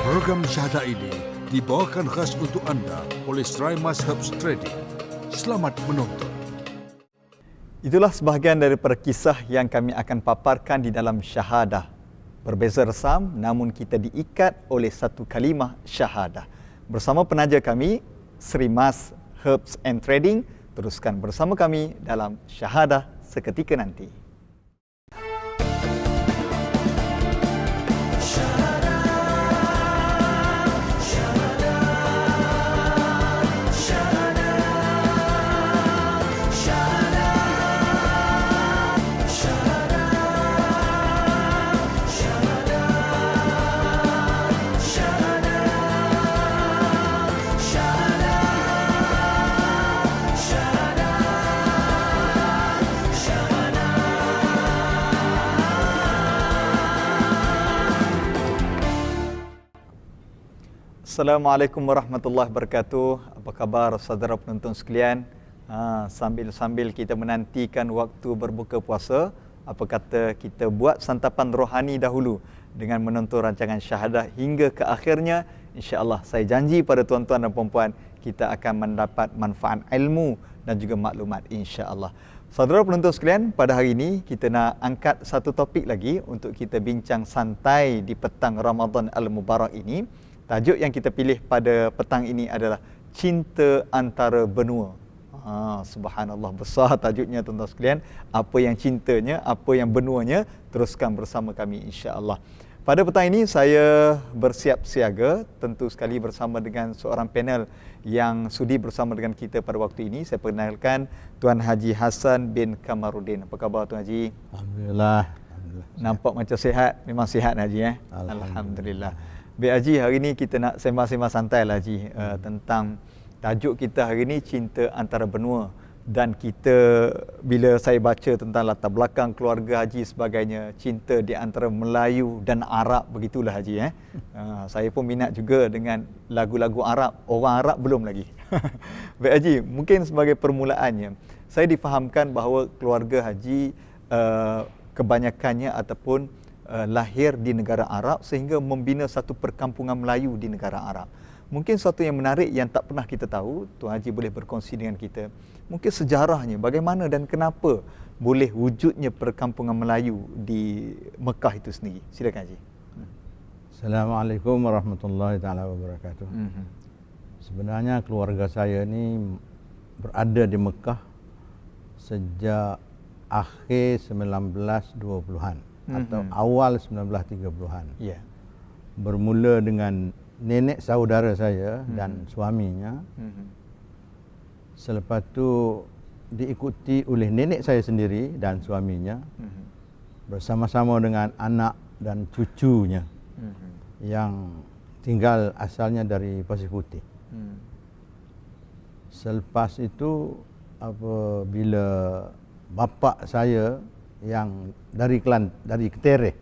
Program Syahadah ini dibawakan khas untuk anda oleh Sraimas Herbs Trading. Selamat menonton. Itulah sebahagian daripada kisah yang kami akan paparkan di dalam syahadah. Berbeza resam, namun kita diikat oleh satu kalimah syahadah. Bersama penaja kami, Sraimas Herbs and Trading, teruskan bersama kami dalam syahadah seketika nanti. Assalamualaikum warahmatullahi wabarakatuh. Apa khabar saudara penonton sekalian? Sambil kita menantikan waktu berbuka puasa, apa kata kita buat santapan rohani dahulu dengan menonton rancangan syahadah hingga ke akhirnya. InsyaAllah saya janji pada tuan-tuan dan puan-puan, kita akan mendapat manfaat ilmu dan juga maklumat insyaAllah. Saudara penonton sekalian, pada hari ini kita nak angkat satu topik lagi untuk kita bincang santai di petang Ramadan Al-Mubarak ini. Tajuk yang kita pilih pada petang ini adalah Cinta Antara Benua. Subhanallah, besar tajuknya tuan-tuan sekalian. Apa yang cintanya, apa yang benuanya, teruskan bersama kami insya-Allah. Pada petang ini saya bersiap siaga tentu sekali bersama dengan seorang panel yang sudi bersama dengan kita pada waktu ini. Saya perkenalkan Tuan Haji Hassan bin Kamarudin. Apa khabar Tuan Haji? Alhamdulillah. Nampak macam sihat. Memang sihat Haji Alhamdulillah. Baik Haji, hari ini kita nak sembang-sembang santai lah Haji, tentang tajuk kita hari ini Cinta Antara Benua. Dan kita, bila saya baca tentang latar belakang keluarga Haji sebagainya, cinta di antara Melayu dan Arab, begitulah Haji. Saya pun minat juga dengan lagu-lagu Arab, orang Arab belum lagi. Baik Haji, mungkin sebagai permulaannya, saya difahamkan bahawa keluarga Haji kebanyakannya ataupun lahir di negara Arab sehingga membina satu perkampungan Melayu di negara Arab. Mungkin satu yang menarik yang tak pernah kita tahu, Tuan Haji boleh berkongsi dengan kita. Mungkin sejarahnya, bagaimana dan kenapa boleh wujudnya perkampungan Melayu di Mekah itu sendiri. Silakan Haji. Assalamualaikum warahmatullahi taala wabarakatuh. Sebenarnya keluarga saya ni berada di Mekah sejak akhir 1920-an. Atau awal 1930-an. Ya. Bermula dengan nenek saudara saya dan suaminya. Selepas tu diikuti oleh nenek saya sendiri dan suaminya. Bersama-sama dengan anak dan cucunya yang tinggal asalnya dari Pasir Putih. Selepas itu apabila bapa saya yang dari Ketereh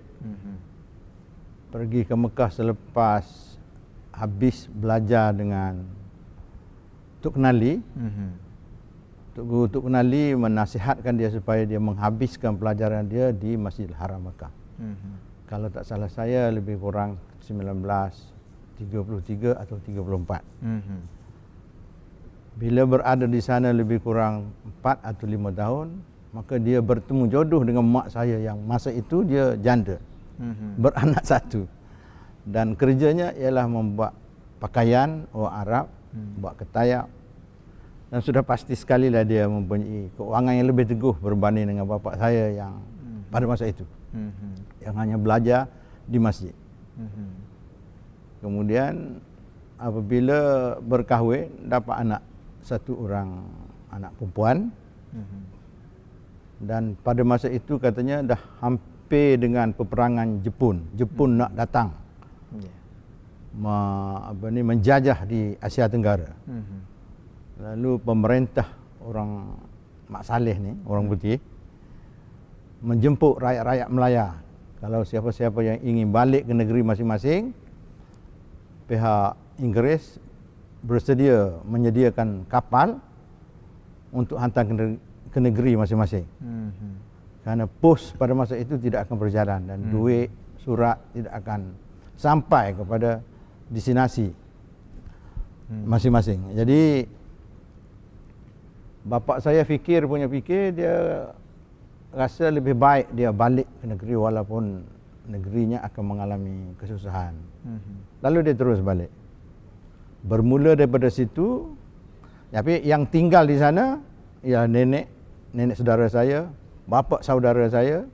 pergi ke Mekah selepas habis belajar dengan Tok Kenali. Tok Kenali menasihatkan dia supaya dia menghabiskan pelajaran dia di Masjidil Haram Mekah. Kalau tak salah saya lebih kurang 1933 atau 34. Bila berada di sana lebih kurang 4 atau 5 tahun, maka dia bertemu jodoh dengan mak saya yang masa itu dia janda, beranak satu. Dan kerjanya ialah membuat pakaian orang Arab, buat ketayak. Dan sudah pasti sekali lah dia mempunyai keuangan yang lebih teguh berbanding dengan bapa saya yang pada masa itu, yang hanya belajar di masjid. Kemudian apabila berkahwin, dapat satu orang anak perempuan. Dan pada masa itu katanya dah hampir dengan peperangan Jepun. Jepun nak datang menjajah di Asia Tenggara. Lalu pemerintah orang Mak Saleh ni, orang putih, menjemput rakyat-rakyat Melaya. Kalau siapa-siapa yang ingin balik ke negeri masing-masing, pihak Inggeris bersedia menyediakan kapal untuk hantar ke negeri masing-masing. Kerana pos pada masa itu tidak akan berjalan dan duit, surat tidak akan sampai kepada destinasi masing-masing. Jadi bapa saya fikir dia rasa lebih baik dia balik ke negeri walaupun negerinya akan mengalami kesusahan. Lalu dia terus balik. Bermula daripada situ, tapi yang tinggal di sana ialah nenek saudara saya, bapa saudara saya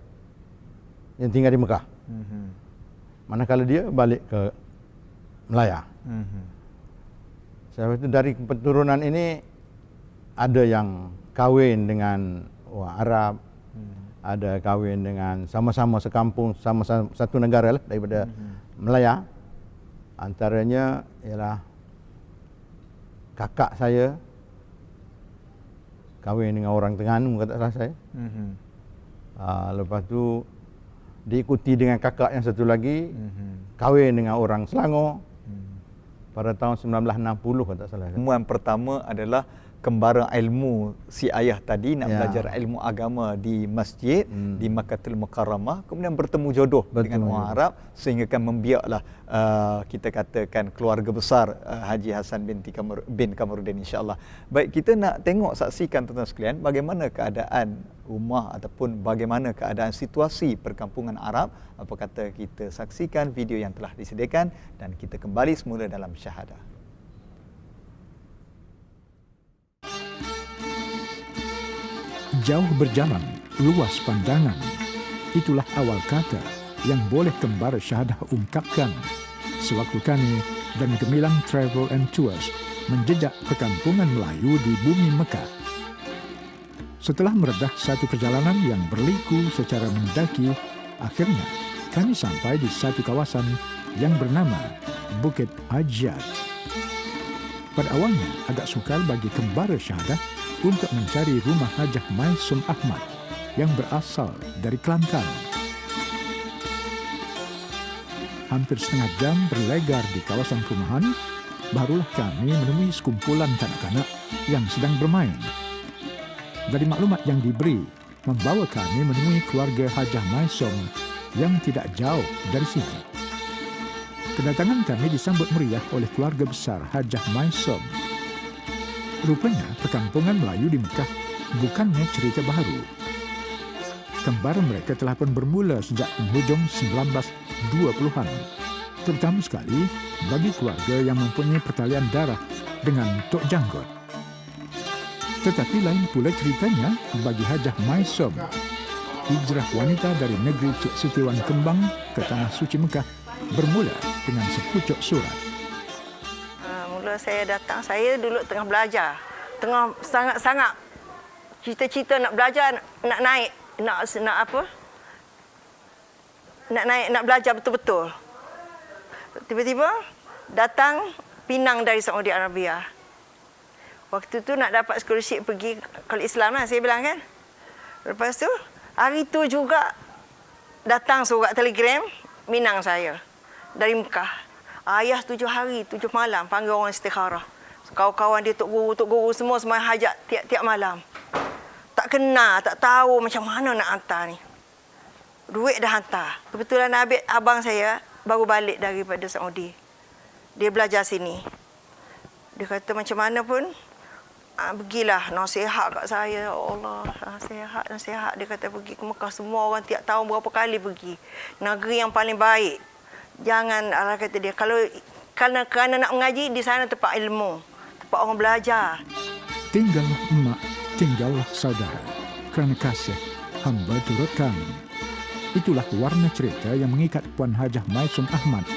yang tinggal di Mekah. Manakala dia balik ke Melaya. Sebab itu dari keturunan ini ada yang kahwin dengan orang Arab, ada kahwin dengan sama-sama sekampung, sama satu negara lah daripada Melaya. Antaranya ialah kakak saya kahwin dengan orang Terengganu, kata salah saya. Lepas tu diikuti dengan kakak yang satu lagi kahwin dengan orang Selangor pada tahun 1960, kata salah saya. Pertemuan pertama adalah kembara ilmu si ayah tadi nak belajar ilmu agama di masjid di Makkahul Mukarramah, kemudian bertemu jodoh dengan orang Arab sehingga kan membiaklah kita katakan keluarga besar Haji Hassan bin Kamarudin, insya-Allah. Baik, kita nak tengok, saksikan tuan-tuan sekalian bagaimana keadaan rumah ataupun bagaimana keadaan situasi perkampungan Arab. Apa kata kita saksikan video yang telah disediakan dan kita kembali semula dalam syahadah. Jauh berjalan, luas pandangan. Itulah awal kata yang boleh kembara syahadah ungkapkan sewaktu kami dan Gemilang Travel and Tours menjejak perkampungan Melayu di bumi Mekah. Setelah meredah satu perjalanan yang berliku secara mendaki, akhirnya kami sampai di satu kawasan yang bernama Bukit Ajat. Pada awalnya agak sukar bagi kembara syahadah untuk mencari rumah Hajah Maisum Ahmad yang berasal dari Kelantan. Hampir setengah jam berlegar di kawasan perumahan, barulah kami menemui sekumpulan kanak-kanak yang sedang bermain. Dari maklumat yang diberi, membawa kami menemui keluarga Hajah Maisum yang tidak jauh dari sini. Kedatangan kami disambut meriah oleh keluarga besar Hajah Maisum. Rupanya perkampungan Melayu di Mekah bukannya cerita baru. Kembar mereka telah pun bermula sejak penghujung 1920-an. Terutama sekali bagi keluarga yang mempunyai pertalian darah dengan Tok Janggut. Tetapi lain pula ceritanya bagi Hajah Maisum. Hijrah wanita dari negeri Cik Siti Wan Kembang ke Tanah Suci Mekah bermula dengan sepucuk surat. Mula saya datang, saya dulu tengah belajar. Tengah sangat-sangat cita-cita nak belajar, nak naik, nak apa? Nak naik, nak belajar betul-betul. Tiba-tiba datang pinang dari Saudi Arabia. Waktu tu nak dapat scholarship pergi College Islam lah, saya bilang kan. Lepas tu, hari tu juga datang surat telegram minang saya dari Mekah. Ayah 7 hari, 7 malam panggil orang istikharah. Kawan-kawan dia, tok guru semua semayang hajat tiap-tiap malam. Tak kenal, tak tahu macam mana nak hantar ni. Duit dah hantar. Kebetulan abang saya baru balik daripada Saudi. Dia belajar sini. Dia kata macam mana pun, pergilah, nasihat kat saya. Ya Allah, nasihat. Dia kata pergi ke Mekah, semua orang tiap tahun berapa kali pergi. Negeri yang paling baik. Jangan, Allah kata dia, kerana nak mengaji, di sana tempat ilmu. Tempat orang belajar. Tinggallah emak, tinggallah saudara. Kerana kasih, hamba turut kami. Itulah warna cerita yang mengikat Puan Hajah Maisum Ahmad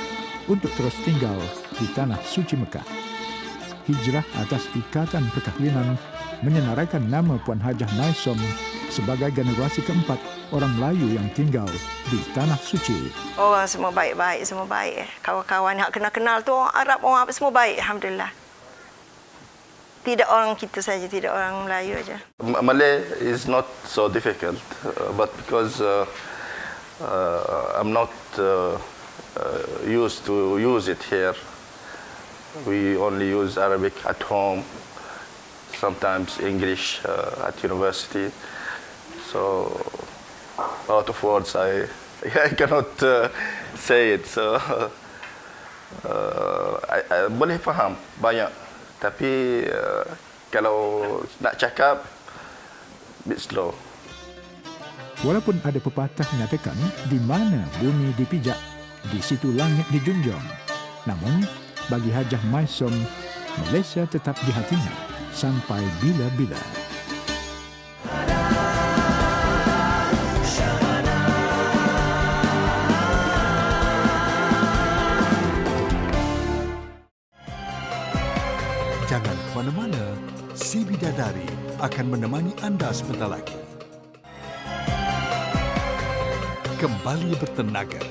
untuk terus tinggal di Tanah Suci Mekah. Hijrah atas ikatan perkahwinan menyenaraikan nama Puan Hajah Maisum sebagai generasi keempat orang Melayu yang tinggal di Tanah Suci. Orang semua baik-baik, semua baik. Kawan-kawan yang kenal-kenal tu orang Arab, orang apa semua baik, alhamdulillah. Tidak orang kita saja, tidak orang Melayu aja. Malay is not so difficult, but because I'm not used to use it here. We only use Arabic at home, sometimes English at university. So a lot of words I cannot say it. So boleh faham banyak, tapi kalau nak cakap bit slow. Walaupun ada pepatah mengatakan di mana bumi dipijak, di situ langit dijunjung. Namun, bagi Hajah Maisom, Malaysia tetap di hatinya sampai bila-bila. Jangan ke mana-mana, Si Bidadari akan menemani anda sebentar lagi. Kembali bertenaga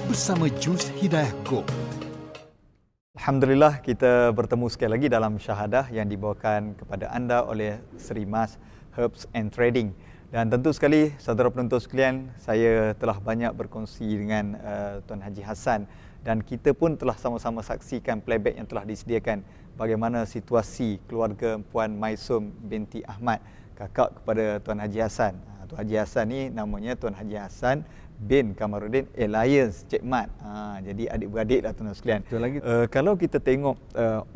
bersama Jus Hidayah Gold. Alhamdulillah, kita bertemu sekali lagi dalam syahadah yang dibawakan kepada anda oleh Seri Mas Herbs and Trading. Dan tentu sekali, saudara penonton sekalian, saya telah banyak berkongsi dengan Tuan Haji Hassan dan kita pun telah sama-sama saksikan playback yang telah disediakan bagaimana situasi keluarga Puan Maisom binti Ahmad, kakak kepada Tuan Haji Hassan. Tuan Haji Hassan ni namanya Tuan Haji Hassan bin Kamaruddin Alliance Cik Mat. Jadi adik-beradik dah tuan sekalian. Kalau kita tengok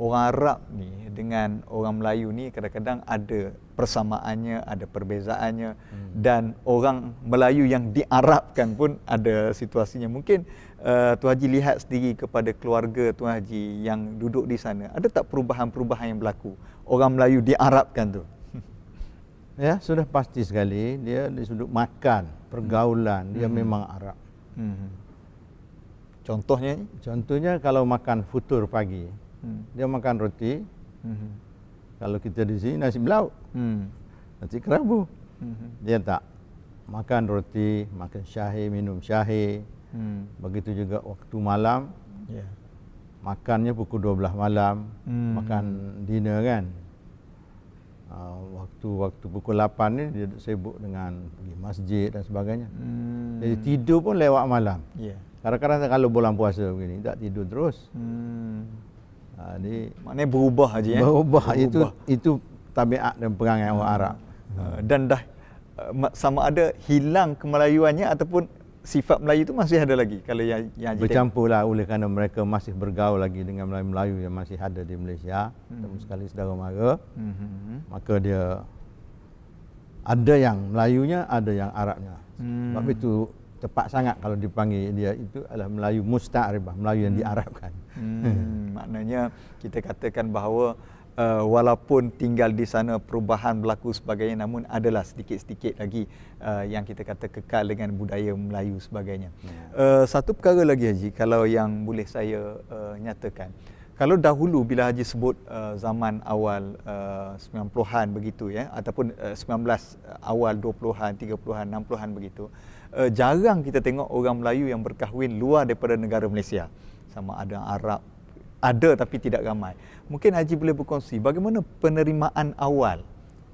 orang Arab ni dengan orang Melayu ni kadang-kadang ada persamaannya, ada perbezaannya dan orang Melayu yang diarabkan pun ada situasinya. Mungkin Tuan Haji lihat sendiri kepada keluarga Tuan Haji yang duduk di sana. Ada tak perubahan-perubahan yang berlaku? Orang Melayu diarabkan tu. Ya, sudah pasti sekali dia di sudut makan, pergaulan, dia memang Arab. Contohnya kalau makan futur pagi, dia makan roti. Kalau kita di sini nasi belauk, nasi kerabu. Dia tak makan roti, makan syahir, minum syahir. Begitu juga waktu malam, makannya pukul 12 malam, makan dinner kan. Waktu pukul 8 ni dia sibuk dengan pergi masjid dan sebagainya. Jadi tidur pun lewat malam. Kadang-kadang kalau bulan puasa begini tak tidur terus. Jadi maknanya berubah Haji. Berubah. Itu tabiat dan perangai orang Arab. Dan dah sama ada hilang kemelayuannya ataupun sifat Melayu itu masih ada lagi kalau yang bercampurlah oleh kerana mereka masih bergaul lagi dengan Melayu-Melayu yang masih ada di Malaysia, terutama sekali saudara mara. Maka dia ada yang Melayunya, ada yang Arabnya. Sebab itu tepat sangat kalau dipanggil dia itu adalah Melayu musta'ribah, Melayu yang diarabkan. Maknanya kita katakan bahawa walaupun tinggal di sana perubahan berlaku sebagainya, namun adalah sedikit-sedikit lagi yang kita kata kekal dengan budaya Melayu sebagainya. Satu perkara lagi Haji, kalau yang boleh saya nyatakan, kalau dahulu bila Haji sebut zaman awal 90-an begitu ya, ataupun 19 awal 20-an, 30-an, 60-an begitu, jarang kita tengok orang Melayu yang berkahwin luar daripada negara Malaysia. Sama ada Arab, ada tapi tidak ramai. Mungkin Haji boleh berkongsi bagaimana penerimaan awal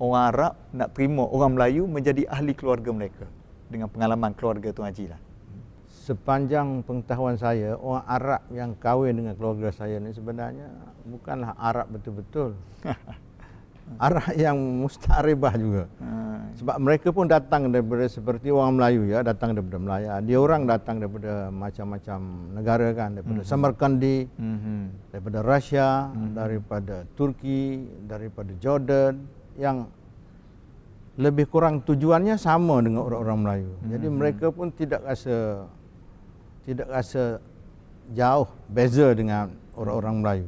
orang Arab nak terima orang Melayu menjadi ahli keluarga mereka dengan pengalaman keluarga Tuan Haji lah. Sepanjang pengetahuan saya, orang Arab yang kahwin dengan keluarga saya ni sebenarnya bukanlah Arab betul-betul. Arab yang musta'ribah juga. Sebab mereka pun datang daripada seperti orang Melayu ya, datang daripada Melaya. Dia orang datang daripada macam-macam negara kan, daripada Samarkandi, daripada Rusia, daripada Turki, daripada Jordan, yang lebih kurang tujuannya sama dengan orang-orang Melayu. Jadi mereka pun tidak rasa jauh beza dengan orang-orang Melayu.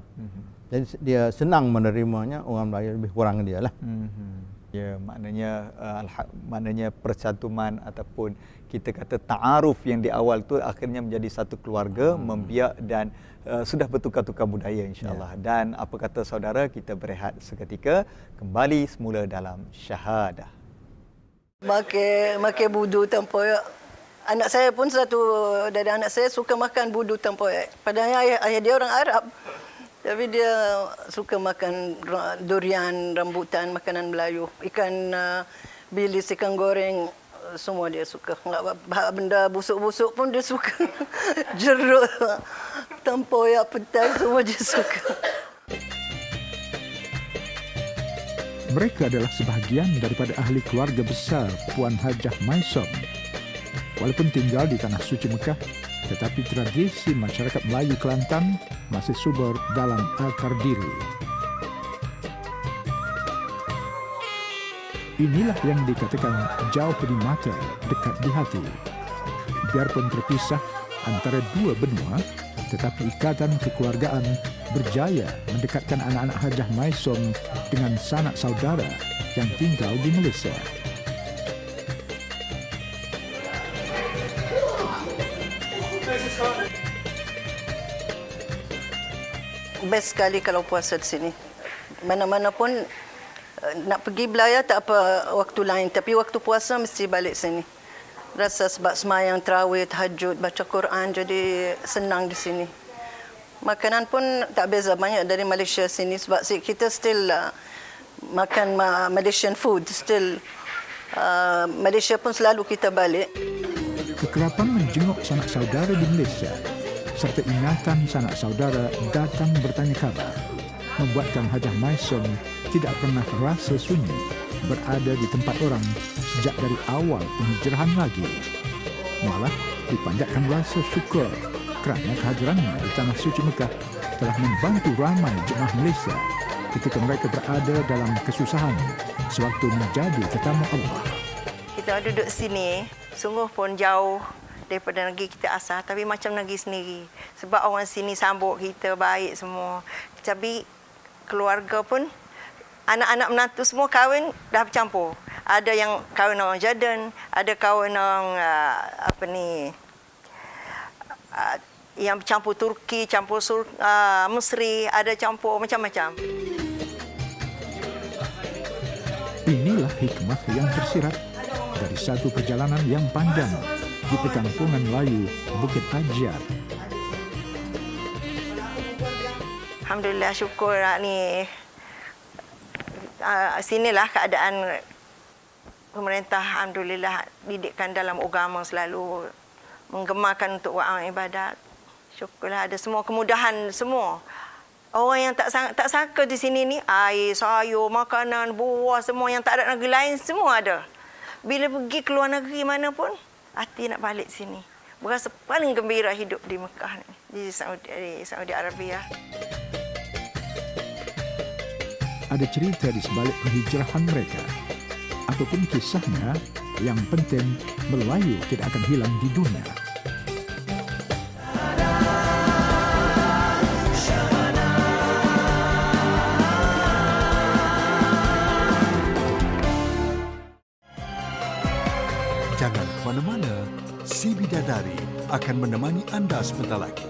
Jadi dia senang menerimanya, orang Melayu lebih kurang dia lah. Ya, maknanya percantuman ataupun kita kata ta'aruf yang di awal tu akhirnya menjadi satu keluarga, membiak dan sudah bertukar-tukar budaya insya-Allah. Dan apa kata saudara, kita berehat seketika, kembali semula dalam syahadah. Makan budu tempoyak. Anak saya pun satu dari anak saya suka makan budu tempoyak. Padahal ayah dia orang Arab. Tapi dia suka makan durian, rambutan, makanan Melayu. Ikan bilis, ikan goreng, semua dia suka. Benda busuk-busuk pun dia suka. Jeruk, tempoyak, petai, semua dia suka. Mereka adalah sebahagian daripada ahli keluarga besar Puan Hajah Maisom. Walaupun tinggal di Tanah Suci Mekah, tetapi tradisi masyarakat Melayu Kelantan masih subur dalam akar diri. Inilah yang dikatakan jauh di mata, dekat di hati. Biarpun terpisah antara dua benua, tetapi ikatan kekeluargaan berjaya mendekatkan anak-anak Hajah Maisom dengan sanak saudara yang tinggal di Malaysia. Best sekali kalau puasa di sini. Mana-mana pun nak pergi belayar tak apa waktu lain, tapi waktu puasa mesti balik sini. Rasa sebab semayang tarawih, tahajud, baca Quran, jadi senang di sini. Makanan pun tak beza banyak dari Malaysia sini sebab kita still makan Malaysian food, still Malaysia pun selalu kita balik. Kekerapan menjenguk sanak saudara di Malaysia serta ingatan sanak saudara datang bertanya kabar membuatkan Hajah Maisom tidak pernah rasa sunyi berada di tempat orang sejak dari awal penghijrahan lagi. Malah dipanjatkan rasa syukur kerana kehadirannya di Tanah Suci Mekah telah membantu ramai jemaah Malaysia ketika mereka berada dalam kesusahan sewaktu menjadi tetamu Allah. Kita duduk sini, sungguh pun jauh daripada negeri kita asal, tapi macam negeri sendiri. Sebab orang sini sambut kita baik semua. Tapi keluarga pun, anak-anak menantu semua kahwin dah bercampur. Ada yang kahwin orang Jordan, ada kahwin orang yang campur Turki, campur Mesri, ada campur macam-macam. Inilah hikmah yang tersirat dari satu perjalanan yang panjang di perkampungan Melayu Bukit Ajar. Alhamdulillah, syukur ni. Sinilah keadaan pemerintah, alhamdulillah, didikkan dalam agama selalu menggemarkan untuk orang ibadat. Syukurlah ada semua kemudahan semua. Orang yang tak sangka di sini ni, air, sayur, makanan, buah, semua yang tak ada negeri lain semua ada. Bila pergi keluar negeri mana pun, hati nak balik sini. Berasa paling gembira hidup di Mekah ni, di Saudi Arabia. Ada cerita di sebalik penghijrahan mereka. Apapun kisahnya, yang penting Melayu tidak akan hilang di dunia. Jangan ke mana-mana, Si Bidadari akan menemani anda sebentar lagi.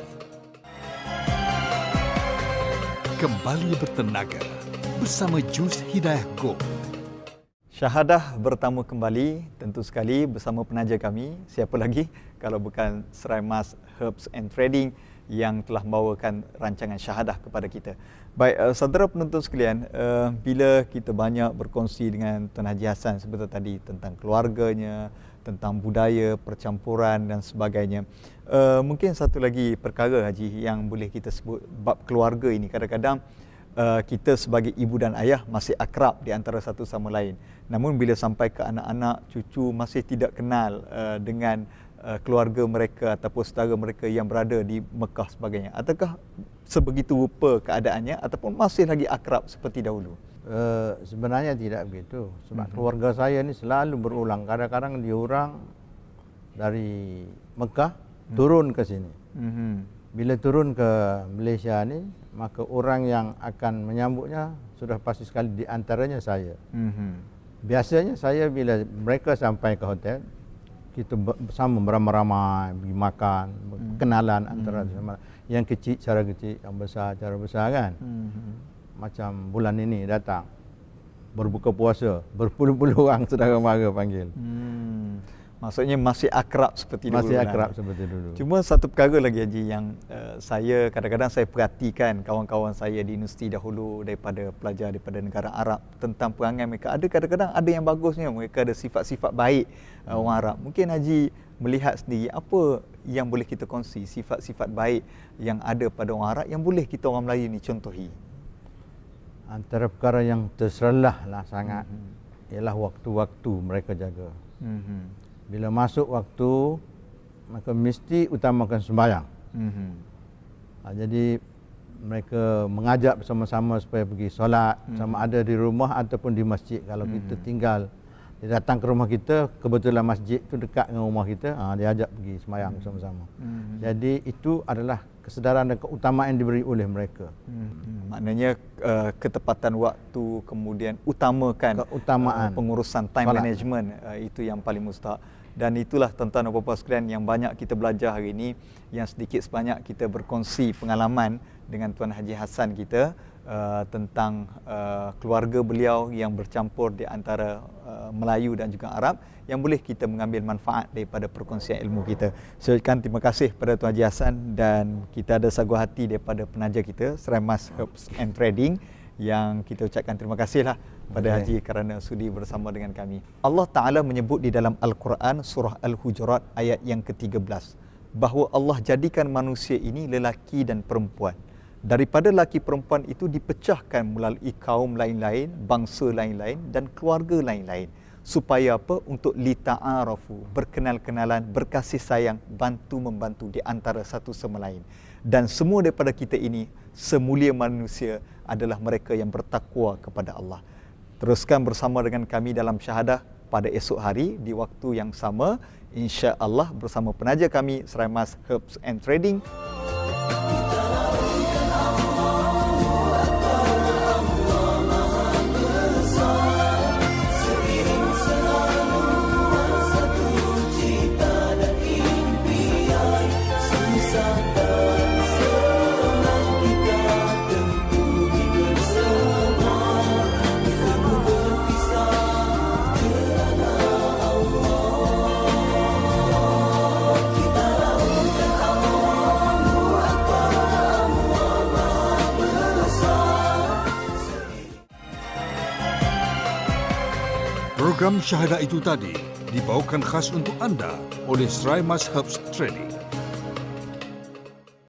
Kembali bertenaga bersama Jus Hidayah Gold. Syahadah bertamu kembali, tentu sekali bersama penaja kami. Siapa lagi kalau bukan Serai Mas Herbs and Trading yang telah membawakan rancangan Syahadah kepada kita. Baik, saudara penonton sekalian, bila kita banyak berkongsi dengan Tuan Haji Hassan seperti tadi tentang keluarganya, tentang budaya, percampuran dan sebagainya. Mungkin satu lagi perkara, Haji, yang boleh kita sebut bab keluarga ini. Kadang-kadang kita sebagai ibu dan ayah masih akrab di antara satu sama lain. Namun bila sampai ke anak-anak, cucu masih tidak kenal dengan keluarga mereka ataupun saudara mereka yang berada di Mekah sebagainya. Adakah sebegitu rupa keadaannya ataupun masih lagi akrab seperti dahulu? Sebenarnya tidak begitu. Sebab keluarga saya ni selalu berulang. Kadang-kadang diorang dari Mekah turun ke sini. Bila turun ke Malaysia ni, maka orang yang akan menyambutnya sudah pasti sekali di antaranya saya. Biasanya saya bila mereka sampai ke hotel, kita bersama beramai-ramai, pergi makan, kenalan antara sama. Yang kecil cara kecil, yang besar cara besar kan. Macam bulan ini datang berbuka puasa, berpuluh-puluh orang saudara mara panggil. Maksudnya masih akrab seperti dulu. Masih akrab seperti dulu. Cuma satu perkara lagi, Haji, yang saya kadang-kadang saya perhatikan kawan-kawan saya di universiti dahulu daripada pelajar daripada negara Arab tentang perangai mereka. Ada kadang-kadang ada yang bagusnya, mereka ada sifat-sifat baik orang Arab. Mungkin Haji melihat sendiri apa yang boleh kita kongsi, sifat-sifat baik yang ada pada orang Arab yang boleh kita orang Melayu ni contohi. Antara perkara yang terserlah lah sangat ialah waktu-waktu mereka jaga. Bila masuk waktu maka mesti utamakan sembahyang. Jadi mereka mengajak bersama-sama supaya pergi solat, sama ada di rumah ataupun di masjid. Kalau kita tinggal, dia datang ke rumah kita, kebetulan masjid tu dekat dengan rumah kita, dia ajak pergi sembahyang bersama-sama. Jadi itu adalah kesedaran dan keutamaan yang diberi oleh mereka. Maknanya ketepatan waktu, kemudian utamakan keutamaan pengurusan time solat. management, itu yang paling mustahak. Dan itulah tuan-tuan dan puan-puan sekalian yang banyak kita belajar hari ini, yang sedikit sebanyak kita berkongsi pengalaman dengan Tuan Haji Hassan kita tentang keluarga beliau yang bercampur di antara Melayu dan juga Arab, yang boleh kita mengambil manfaat daripada perkongsian ilmu kita. Saya ucapkan terima kasih kepada Tuan Haji Hassan, dan kita ada saguah hati daripada penaja kita Serai Mas Herbs and Trading, yang kita ucapkan terima kasihlah pada Haji kerana sudi bersama dengan kami. Allah Ta'ala menyebut di dalam Al-Quran surah Al-Hujurat ayat yang ke-13 bahawa Allah jadikan manusia ini lelaki dan perempuan. Daripada lelaki perempuan itu dipecahkan melalui kaum lain-lain, bangsa lain-lain dan keluarga lain-lain. Supaya apa? Untuk lita'arafu, berkenal-kenalan, berkasih sayang, bantu-membantu di antara satu sama lain. Dan semua daripada kita ini, semulia manusia adalah mereka yang bertakwa kepada Allah. Teruskan bersama dengan kami dalam syahadah pada esok hari di waktu yang sama, insya-Allah bersama penaja kami Serai Mas Herbs and Trading. Program syahadah itu tadi dibawakan khas untuk anda oleh Serai Mas Herbs Trading.